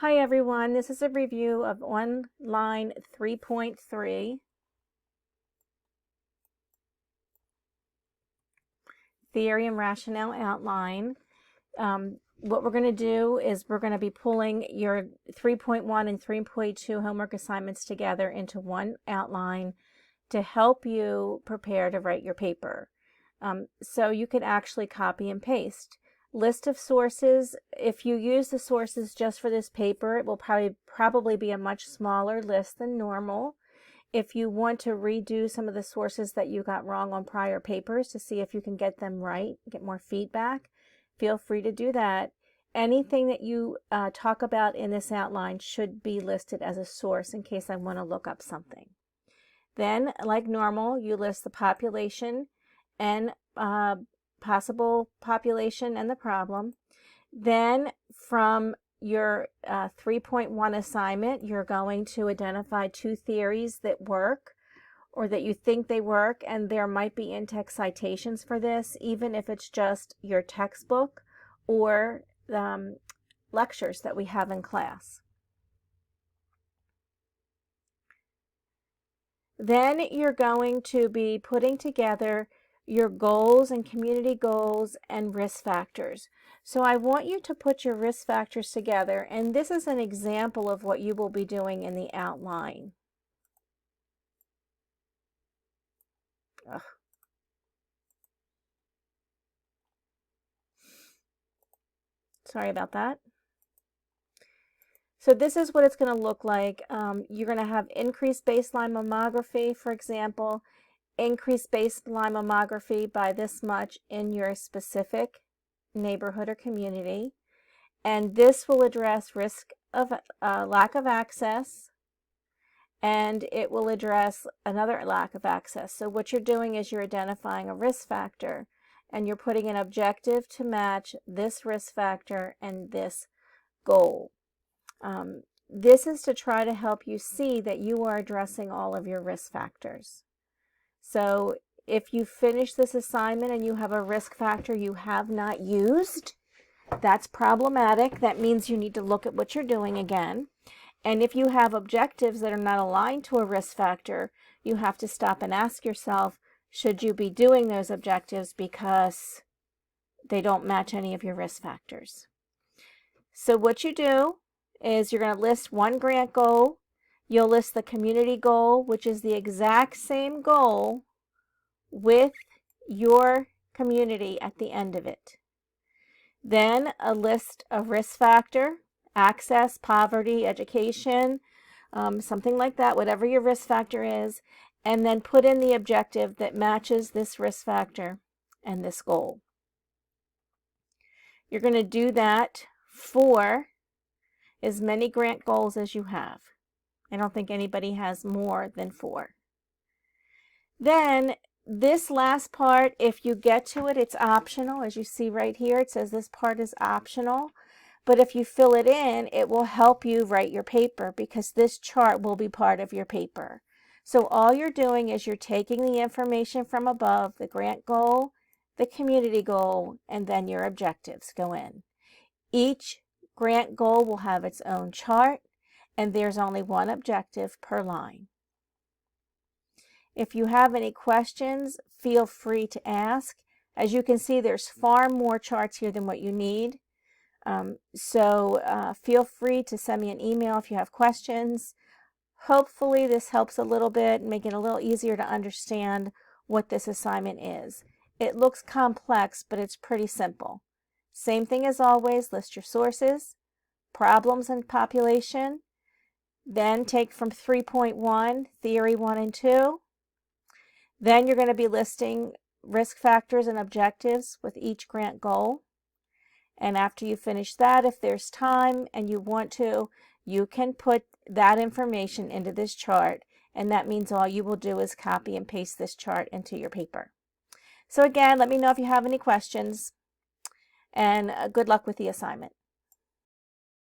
Hi everyone, this is a review of Online 3.3, Theory and Rationale Outline. What we're going to do is we're going to be pulling your 3.1 and 3.2 homework assignments together into one outline to help you prepare to write your paper. So you can actually copy and paste. List of sources. If you use the sources just for this paper, it will probably be a much smaller list than normal. If you want to redo some of the sources that you got wrong on prior papers to see if you can get them right, get more feedback, feel free to do that. Anything that you talk about in this outline should be listed as a source in case I want to look up something. Then, like normal, you list the population and possible population and the problem. Then from your 3.1 assignment, you're going to identify two theories that work or that you think they work, and there might be in-text citations for this, even if it's just your textbook or lectures that we have in class. Then you're going to be putting together your goals and community goals and risk factors. So I want you to put your risk factors together, and this is an example of what you will be doing in the outline. Ugh. Sorry about that. So this is what it's going to look like. You're going to have increased baseline mammography, for example, increased baseline mammography by this much in your specific neighborhood or community. And this will address risk of lack of access, and it will address another lack of access. So what you're doing is you're identifying a risk factor, and you're putting an objective to match this risk factor and this goal. This is to try to help you see that you are addressing all of your risk factors. So if you finish this assignment and you have a risk factor you have not used, that's problematic. That means you need to look at what you're doing again. And if you have objectives that are not aligned to a risk factor, you have to stop and ask yourself, should you be doing those objectives because they don't match any of your risk factors? So what you do is you're going to list one grant goal. You'll list the community goal, which is the exact same goal with your community at the end of it. Then a list of risk factor, access, poverty, education, something like that, whatever your risk factor is, and then put in the objective that matches this risk factor and this goal. You're going to do that for as many grant goals as you have. I don't think anybody has more than 4. Then this last part, if you get to it, it's optional. As you see right here, it says this part is optional. But if you fill it in, it will help you write your paper because this chart will be part of your paper. So all you're doing is you're taking the information from above, the grant goal, the community goal, and then your objectives go in. Each grant goal will have its own chart, and there's only one objective per line. If you have any questions, feel free to ask. As you can see, there's far more charts here than what you need. Feel free to send me an email if you have questions. Hopefully this helps a little bit, make it a little easier to understand what this assignment is. It looks complex, but it's pretty simple. Same thing as always, list your sources, problems and population, then take from 3.1, theory 1 and 2. Then you're going to be listing risk factors and objectives with each grant goal. And after you finish that, if there's time and you want to, you can put that information into this chart. And that means all you will do is copy and paste this chart into your paper. So again, let me know if you have any questions. And good luck with the assignment.